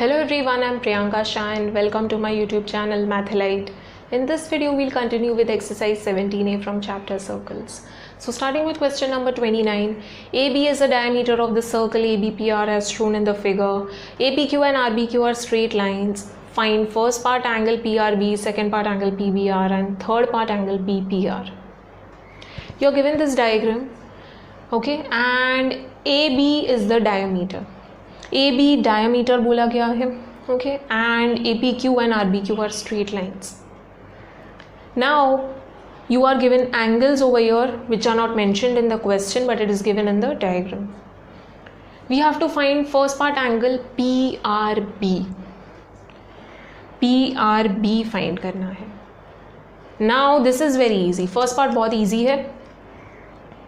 Hello everyone, I'm Priyanka Shah and welcome to my YouTube channel Mathelite. In this video, we'll continue with exercise 17a from chapter circles. So starting with question number 29, AB is the diameter of the circle ABPR as shown in the figure. APQ and RBQ are straight lines. Find first part angle PRB, second part angle PBR and third part angle BPR. You're given this diagram, okay, and AB is the diameter. AB diameter बोला गया है, okay, and APQ and RBQ are straight lines. Now you are given angles over here which are not mentioned in the question but it is given in the diagram. We have to find first part angle PRB. PRB find करना है. Now this is very easy. First part बहुत easy है.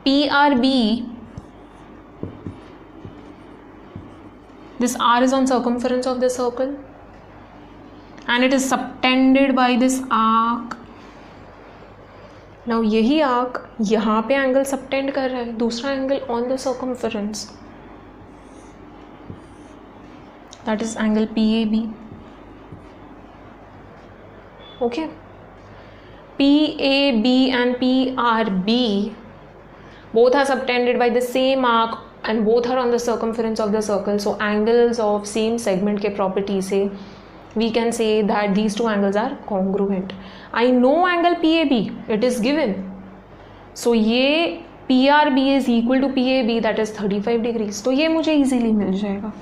PRB, this R is on circumference of the circle and it is subtended by this arc. Now यही arc यहाँ पे angle subtend कर रहा है, दूसरा angle on the circumference, that is angle PAB. Okay, PAB and PRB both are subtended by the same arc and both are on the circumference of the circle. So angles of same segment के property से we can say that these two angles are congruent. I know angle PAB, it is given. So ये PRB is equal to PAB, that is 35 degrees. तो ये मुझे easily मिल जाएगा.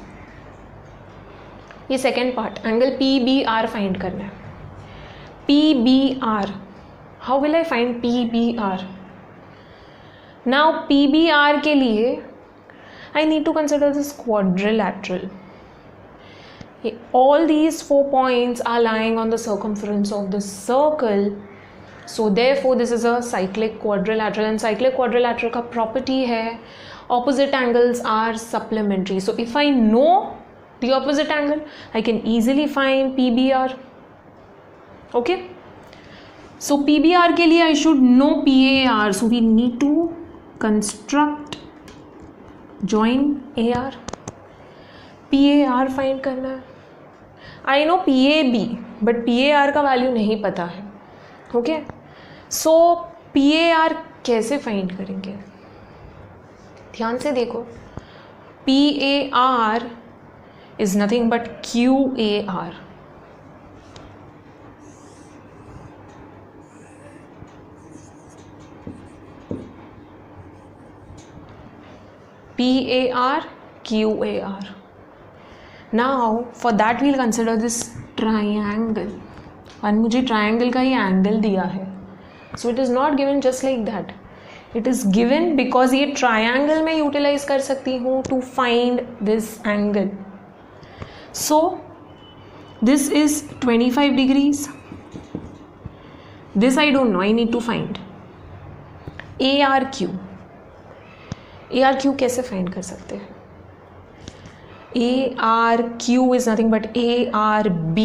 ये second part angle PBR find करना है. PBR, how will I find PBR? Now PBR के लिए I need to consider this quadrilateral. All these 4 points are lying on the circumference of the circle. So therefore this is a cyclic quadrilateral, and cyclic quadrilateral का property है opposite angles are supplementary. So if I know the opposite angle, I can easily find PBR. Okay. So PBR के लिए I should know PAR. So we need to construct join AR. PAR find करना है. I know PAB but PAR का value नहीं पता है. Okay, सो PAR कैसे find करेंगे? ध्यान से देखो, PAR is nothing but QAR. PAR, QAR. Now for that we'll consider this triangle. और मुझे triangle का ही angle दिया है. So it is not given just like that. It is given because ये triangle में utilize कर सकती हूँ to find this angle. So this is 25 degrees. This I don't know. I need to find ARQ. ARQ कैसे find कर सकते हैं? ARQ is nothing but ARB.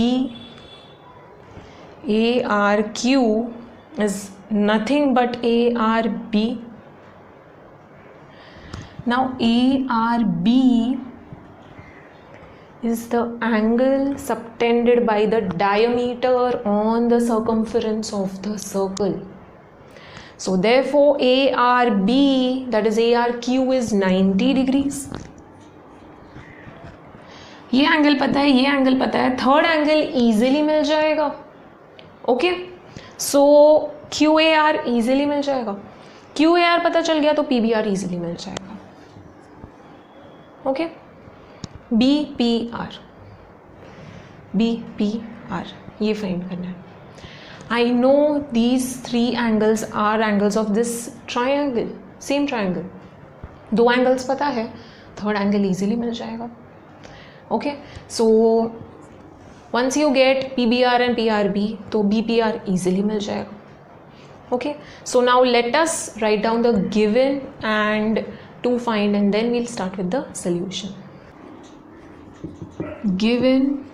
ARQ is nothing but ARB. Now ARB is the angle subtended by the diameter on the circumference of the circle. So therefore ARB, that is ARQ, is 90 degrees. ये angle पता है, ये angle पता है, third angle easily मिल जाएगा. Okay, सो QAR easily मिल जाएगा. QAR पता चल गया तो PBR इजीली मिल जाएगा. ओके, BPR ये फाइंड करना है. I know these three angles are angles of this triangle, same triangle. दो angles पता है, third angle easily मिल जाएगा. Okay, so once you get PBR and PRB, तो BPR easily मिल जाएगा. Okay, so now let us write down the given and to find, and then we'll start with the solution. Given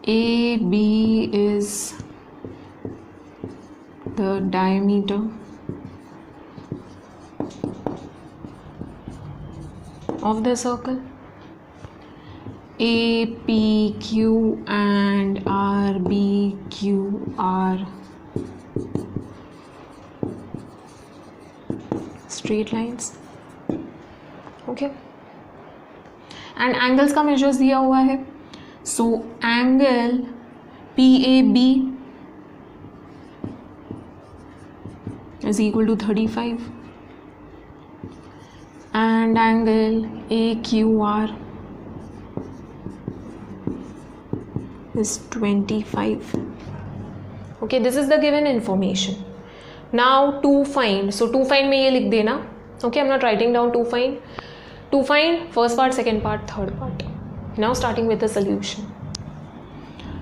AB is the diameter of the circle APQ and RBQ are straight lines. Okay, and angles का measures दिया हुआ है. So angle PAB is equal to 35 and angle AQR is 25. Okay, this is the given information. Now to find, so to find में ये लिख देना. Okay, I'm not writing down to find. To find first part, second part, third part. Now starting with the solution.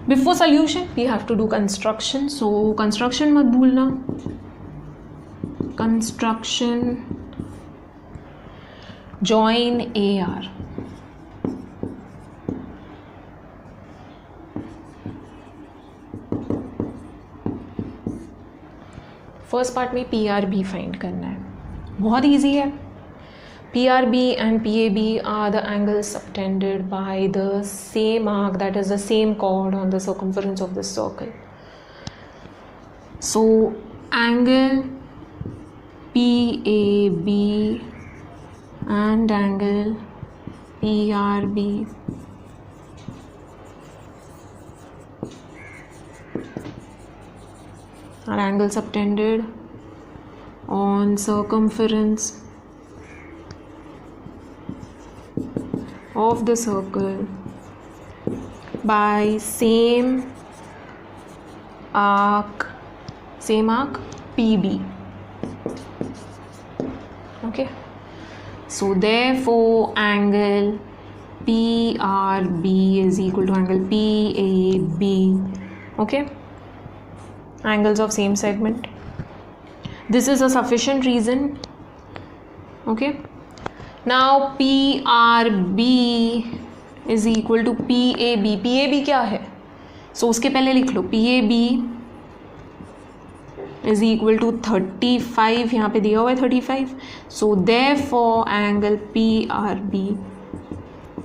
Before solution we have to do construction. So construction मत भूलना. Construction, join AR. First part में PRB find करना है. बहुत easy है. PRB and PAB are the angles subtended by the same arc, that is the same chord on the circumference of the circle. So angle PAB and angle PRB are angles subtended on circumference of the circle by same arc PB. Okay, so therefore angle PRB is equal to angle PAB. Okay, angles of same segment. This is a sufficient reason. Okay, now PRB is equal to PAB. PAB क्या है? So उसके पहले लिख लो PAB is equal to 35. यहाँ पे दिया हुआ है 35. So therefore angle PRB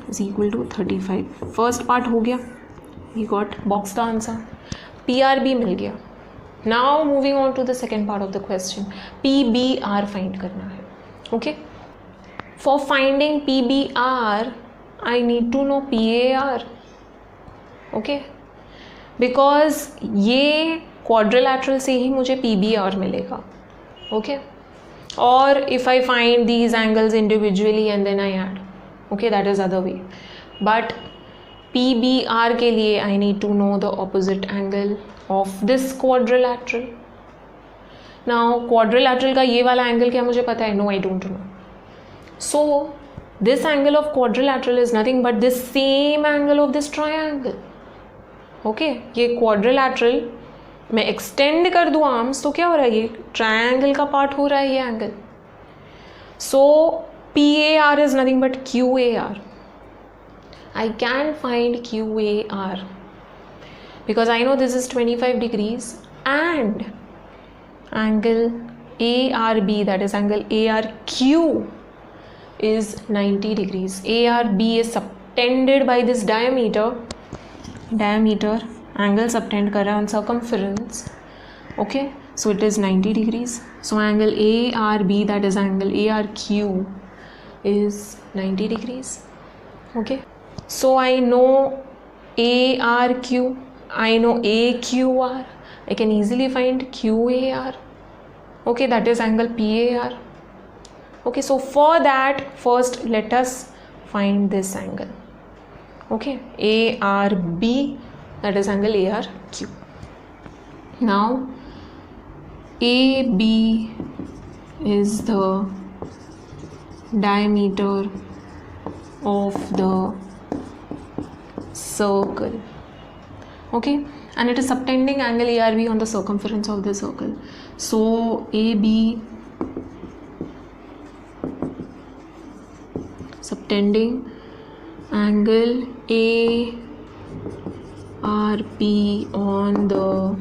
is equal to 35. First part हो गया. We got box the answer. PRB मिल गया. Now moving on to the second part of the question. PBR find करना है. Okay. For finding PBR, I need to know PAR. Okay. Because ये quadrilateral से ही मुझे PBR मिलेगा. Okay. Or if I find these angles individually and then I add. Okay, that is other way. But PBR के लिए I need to know the opposite angle of this quadrilateral. Now quadrilateral का ये वाला angle क्या मुझे पता है? No, I don't know. So this angle of quadrilateral is nothing but this same angle of this triangle. Okay, ये quadrilateral मैं extend कर दूँ arms तो क्या हो रहा है? ये triangle का part हो रहा है ये angle. So PAR is nothing but QAR. I can find QAR because I know this is 25 degrees and angle ARB, that is angle ARQ, is 90 degrees. ARB is subtended by this diameter, angle subtend कर रहा है on circumference. Okay, so it is 90 degrees. So angle ARB, that is angle ARQ, is 90 degrees. Okay, so I know ARQ, I know AQR, I can easily find QAR. Okay, that is angle PAR. Okay, so for that first let us find this angle. Okay, ARB, that is angle ARQ. Now AB is the diameter of the circle. Okay, and it is subtending angle ARB on the circumference of the circle. So AB subtending angle ARB on the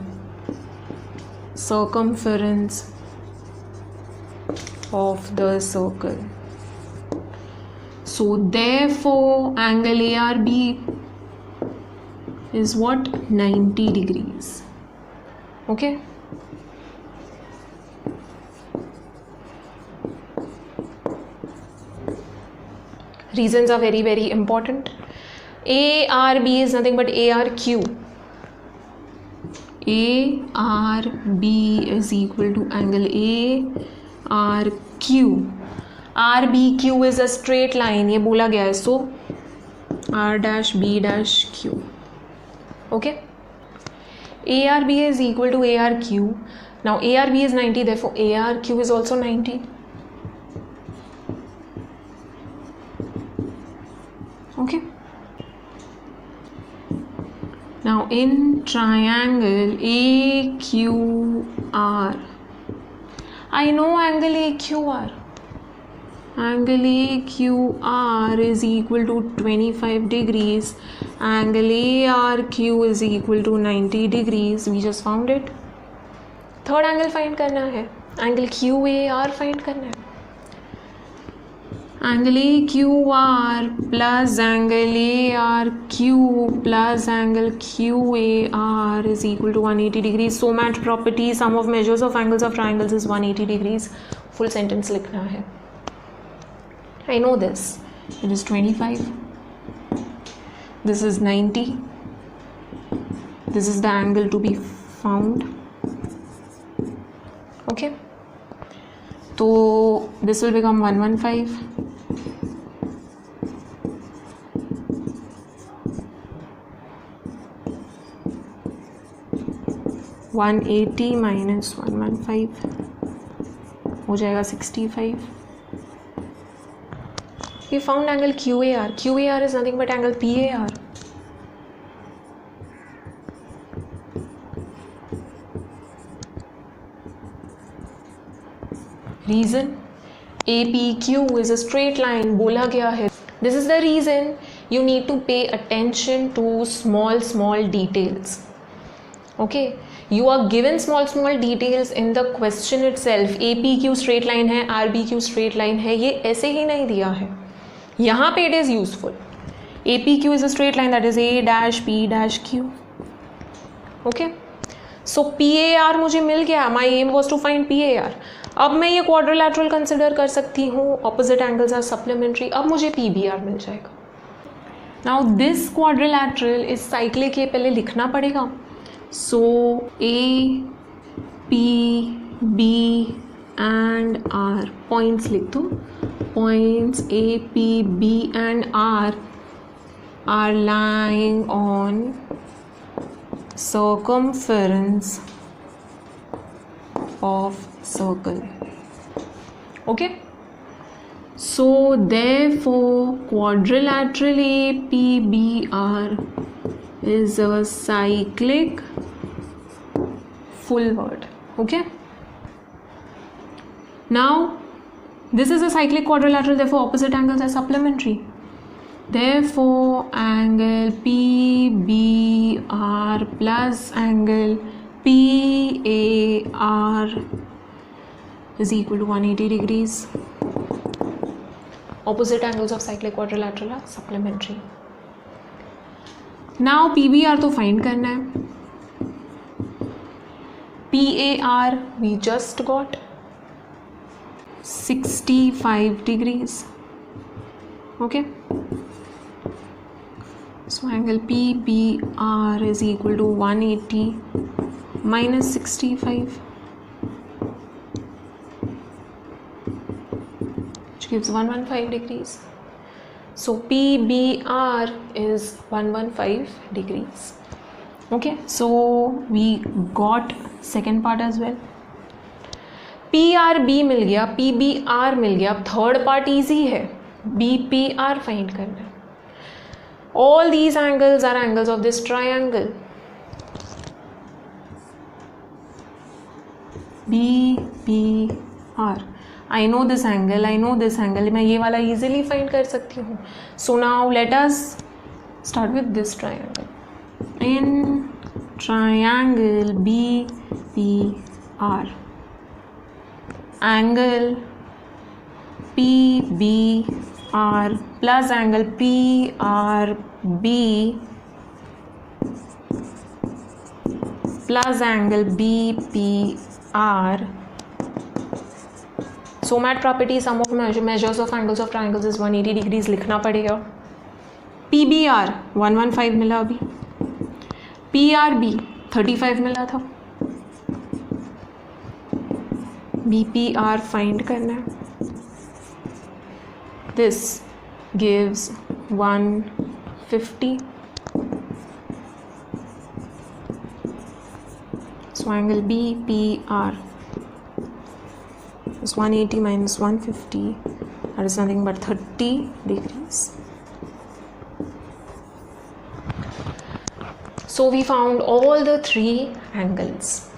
circumference of the circle. So therefore angle ARB is what? 90 degrees. Okay. Reasons are very, very important. ARB is nothing but ARQ. ARB is equal to angle ARQ. RBQ is a straight line, ये बोला गया है. So R dash B dash Q. Okay. ARB is equal to ARQ. Now ARB is 90, therefore ARQ is also 90. Okay. Now in triangle AQR, I know angle AQR. Angle AQR is equal to 25 degrees. Angle ARQ is equal to 90 degrees. We just found it. Third angle find करना है. Angle QAR find करना है. Angle AQR plus angle ARQ plus angle QAR is equal to 180 degrees. So match property, sum of measures of angles of triangles is 180 degrees. Full sentence लिखना है. I know this. It is 25. This is 90. This is the angle to be found. Okay. So this will become 115. 180 minus 115 हो जाएगा 65. We found angle QAR. QAR is nothing but angle PAR. Reason, APQ is a straight line, बोला गया है. This is the reason you need to pay attention to small details. Okay, you are given small details in the question itself. APQ straight line है, RBQ straight line है, ये ऐसे ही नहीं दिया है. यहाँ पे it is useful. APQ is a straight line, that is A dash P dash Q. Okay, so PAR मुझे मिल गया. My aim was to find PAR. अब मैं ये quadrilateral consider कर सकती हूँ. Opposite angles are supplementary. अब मुझे PBR मिल जाएगा. Now this quadrilateral is cyclic. ये पहले लिखना पड़ेगा. So A, P, B and R points लिख दो. Points A, P, B and R are lying on circumference of circle. Okay, so therefore quadrilateral APBR is a cyclic full word. Okay, now this is a cyclic quadrilateral, therefore opposite angles are supplementary. Therefore angle PBR plus angle PAR is equal to 180 degrees. Opposite angles of cyclic quadrilateral are supplementary. Now PBR तो find करना है. PAR we just got 65 degrees. Okay, so angle PBR is equal to 180 minus 65, which gives 115 degrees. So PBR is 115 degrees. Okay, so we got second part as well. PRB मिल गया, PBR मिल गया. अब third part easy है, BPR find करना है. All these angles are angles of this triangle. BPR. I know this angle, I know this angle. मैं ये वाला easily find कर सकती हूँ. So now let us start with this triangle. In triangle BPR, angle PBR R plus angle PRB plus angle BPR. SOMAT property, sum of measures of angles of triangles is 180 degrees लिखना पड़ेगा. PBR 115 मिला अभी. PRB 35 मिला था. BPR find करना है. This gives 150. So angle BPR is 180 minus 150. That is nothing but 30 degrees. So we found all the three angles.